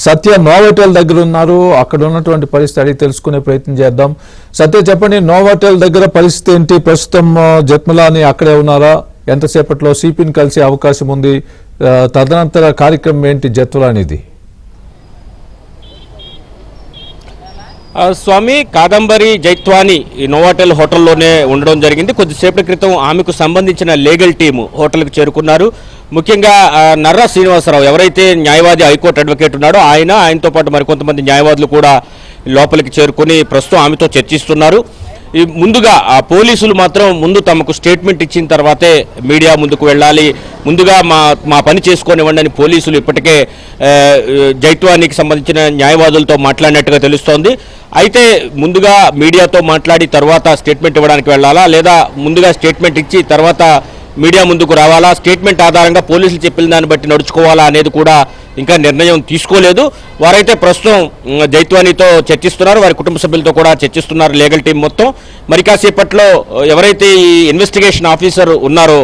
సత్య Novotel దగ్గర ఉన్నారు. అక్కడ ఉన్నటువంటి పరిస్థితి అడిగి తెలుసుకునే ప్రయత్నం చేద్దాం. సత్య, చెప్పండి, నోవాటెల్ దగ్గర పరిస్థితి ఏంటి? ప్రస్తుతం జత్మలాని అక్కడే ఉన్నారా? ఎంతసేపట్లో సిపిని కలిసే అవకాశం ఉంది? తదనంతర కార్యక్రమం ఏంటి జత్మలానిది? స్వామి, కాదంబరి జైత్వాని ఈ నోవాటెల్ హోటల్లోనే ఉండడం జరిగింది. కొద్దిసేపటి క్రితం ఆమెకు సంబంధించిన లీగల్ టీము హోటల్కి చేరుకున్నారు. ముఖ్యంగా నర్రా శ్రీనివాసరావు, ఎవరైతే న్యాయవాది హైకోర్టు అడ్వకేట్ ఉన్నాడో ఆయనతో పాటు మరికొంతమంది న్యాయవాదులు కూడా లోపలికి చేరుకుని ప్రస్తుతం ఆమెతో చర్చిస్తున్నారు. ముందుగా పోలీసులు మాత్రం ముందు తమకు స్టేట్మెంట్ ఇచ్చిన తర్వాతే మీడియా ముందుకు వెళ్ళాలి, ముందుగా మా పని చేసుకోనివ్వండి అని పోలీసులు ఇప్పటికే జైత్వానికి సంబంధించిన న్యాయవాదులతో మాట్లాడినట్టుగా తెలుస్తోంది. అయితే ముందుగా మీడియాతో మాట్లాడి తర్వాత స్టేట్మెంట్ ఇవ్వడానికి వెళ్ళాలా, లేదా ముందుగా స్టేట్మెంట్ ఇచ్చి తర్వాత మీడియా ముందుకు రావాలా, స్టేట్మెంట్ ఆధారంగా పోలీసులు చెప్పిన దాన్ని బట్టి నడుచుకోవాలా అనేది కూడా ఇంకా నిర్ణయం తీసుకోలేదు. వారైతే ప్రస్తుతం జైత్వానితో చర్చిస్తున్నారు, వారి కుటుంబ సభ్యులతో కూడా చర్చిస్తున్నారు లీగల్ టీం మొత్తం. మరి కాసేపట్లో ఎవరైతే ఈ ఇన్వెస్టిగేషన్ ఆఫీసర్ ఉన్నారో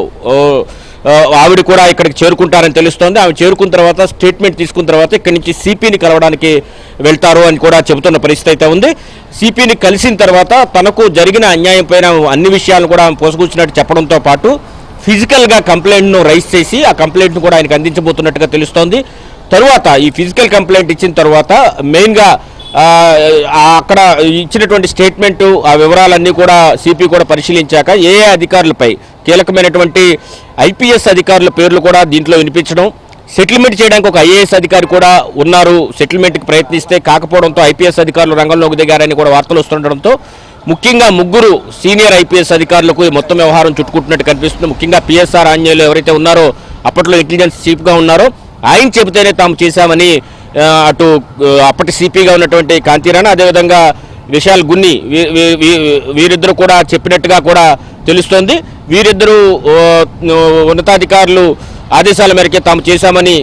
ఆవిడ కూడా ఇక్కడికి చేరుకుంటారని తెలుస్తోంది. ఆమె చేరుకున్న తర్వాత స్టేట్మెంట్ తీసుకున్న తర్వాత ఇక్కడి నుంచి సిపిని కలవడానికి వెళ్తారు అని కూడా చెబుతున్న పరిస్థితి అయితే ఉంది. సిపిని కలిసిన తర్వాత తనకు జరిగిన అన్యాయం పైన అన్ని విషయాలను కూడా ఆమె పోసుకొచ్చినట్టు చెప్పడంతో పాటు ఫిజికల్గా కంప్లైంట్ను రైజ్ చేసి ఆ కంప్లైంట్ను కూడా ఆయనకు అందించబోతున్నట్టుగా తెలుస్తోంది. తరువాత ఈ ఫిజికల్ కంప్లైంట్ ఇచ్చిన తర్వాత మెయిన్గా అక్కడ ఇచ్చినటువంటి స్టేట్మెంటు ఆ వివరాలన్నీ కూడా సిపి కూడా పరిశీలించాక ఏ అధికారులపై కీలకమైనటువంటి ఐపీఎస్ అధికారుల పేర్లు కూడా దీంట్లో వినిపించడం, సెటిల్మెంట్ చేయడానికి ఒక ఐఏఎస్ అధికారి కూడా ఉన్నారు, సెటిల్మెంట్కి ప్రయత్నిస్తే కాకపోవడంతో ఐపీఎస్ అధికారులు రంగంలోకి దిగారని కూడా వార్తలు వస్తుండడంతో ముఖ్యంగా ముగ్గురు సీనియర్ ఐపీఎస్ అధికారులకు మొత్తం వ్యవహారం చుట్టుకుంటున్నట్టు కనిపిస్తుంది. ముఖ్యంగా పిఎస్ఆర్ ఆంజనేయులు ఎవరైతే ఉన్నారో అప్పట్లో ఇంటెలిజెన్స్ చీఫ్గా ఉన్నారో ఆయన చెబితేనే తాము చేశామని అటు అప్పటి సిపిగా ఉన్నటువంటి కాంతిరాణ, అదేవిధంగా విశాల్ గున్ని వీరిద్దరు కూడా చెప్పినట్టుగా కూడా తెలుస్తోంది. వీరిద్దరూ ఉన్నతాధికారులు ఆదేశాల మేరకే తాము చేశామని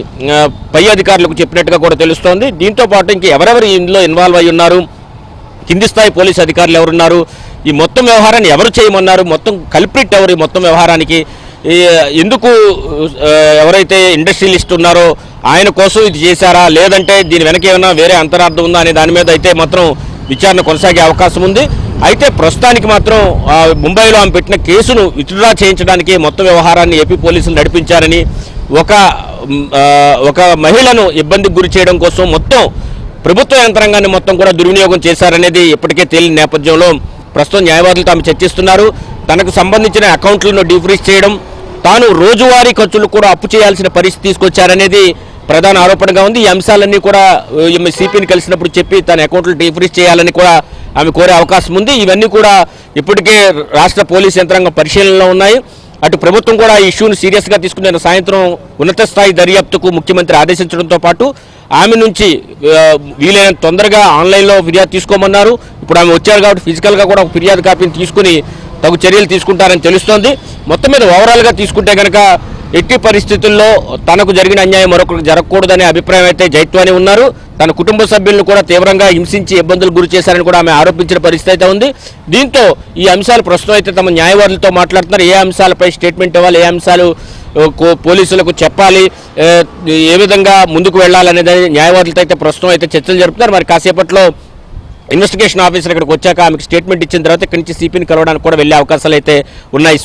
పై అధికారులకు చెప్పినట్టుగా కూడా తెలుస్తోంది. దీంతో పాటు ఇంక ఎవరెవరు ఇందులో ఇన్వాల్వ్ అయి ఉన్నారు, కింది స్థాయి పోలీసు అధికారులు ఎవరున్నారు, ఈ మొత్తం వ్యవహారాన్ని ఎవరు చేయమన్నారు, మొత్తం కల్ప్రిట్ ఎవరు, ఈ మొత్తం వ్యవహారానికి ఎందుకు ఎవరైతే ఇండస్ట్రియలిస్ట్ ఉన్నారో ఆయన కోసం ఇది చేశారా, లేదంటే దీని వెనక ఏమైనా వేరే అంతరార్థం ఉందా అనే దాని మీద అయితే మాత్రం విచారణ కొనసాగే అవకాశం ఉంది. అయితే ప్రస్తుతానికి మాత్రం ముంబైలో ఆమె పెట్టిన కేసును విత్డ్రా చేయించడానికి మొత్తం వ్యవహారాన్ని ఏపీ పోలీసులు నడిపించారని, ఒక మహిళను ఇబ్బందికి గురి చేయడం కోసం మొత్తం ప్రభుత్వ యంత్రాంగాన్ని మొత్తం కూడా దుర్వినియోగం చేశారనేది ఇప్పటికే తేలిన నేపథ్యంలో ప్రస్తుతం న్యాయవాదులు తాము చర్చిస్తున్నారు. తనకు సంబంధించిన అకౌంట్లను డీఫ్రీజ్ చేయడం, తాను రోజువారీ ఖర్చులు కూడా అప్పు చేయాల్సిన పరిస్థితి తీసుకొచ్చారనేది ప్రధాన ఆరోపణగా ఉంది. ఈ అంశాలన్నీ కూడా సిపిని కలిసినప్పుడు చెప్పి తన అకౌంట్లు డీఫ్రీజ్ చేయాలని కూడా ఆమె కోరే అవకాశం ఉంది. ఇవన్నీ కూడా ఇప్పటికే రాష్ట్ర పోలీస్ యంత్రాంగం పరిశీలనలో ఉన్నాయి. అటు ప్రభుత్వం కూడా ఈ ఇష్యూను సీరియస్గా తీసుకున్న సాయంత్రం ఉన్నత స్థాయి దర్యాప్తుకు ముఖ్యమంత్రి ఆదేశించడంతో పాటు ఆమె నుంచి వీలైనంత తొందరగా ఆన్లైన్లో ఫిర్యాదు తీసుకోమన్నారు. ఇప్పుడు ఆమె వచ్చారు కాబట్టి ఫిజికల్గా కూడా ఒక ఫిర్యాదు కాపీని తీసుకుని తగు చర్యలు తీసుకుంటారని తెలుస్తోంది. మొత్తం మీద ఓవరాల్గా తీసుకుంటే కనుక ఎట్టి పరిస్థితుల్లో తనకు జరిగిన అన్యాయం మరొకరికి జరగకూడదనే అభిప్రాయం అయితే జైత్వాని ఉన్నారు. తన కుటుంబ సభ్యులను కూడా తీవ్రంగా హింసించి ఇబ్బందులు గురి చేశారని కూడా ఆమె ఆరోపించిన పరిస్థితి అయితే ఉంది. దీంతో ఈ అంశాలు ప్రస్తుతం అయితే తమ న్యాయవాదులతో మాట్లాడుతున్నారు. ఏ అంశాలపై స్టేట్మెంట్ ఇవ్వాలి, ఏ అంశాలు పోలీసులకు చెప్పాలి, ఏ విధంగా ముందుకు వెళ్ళాలనే న్యాయవాదులతో అయితే ప్రస్తుతం అయితే చర్చలు జరుపుతున్నారు. మరి కాసేపట్లో ఇన్వెస్టిగేషన్ ఆఫీసర్ ఇక్కడికి వచ్చాక ఆమెకు స్టేట్మెంట్ ఇచ్చిన తర్వాత ఇక్కడి నుంచి సిపిని కలవడానికి కూడా వెళ్ళే అవకాశాలు అయితే ఉన్నాయి.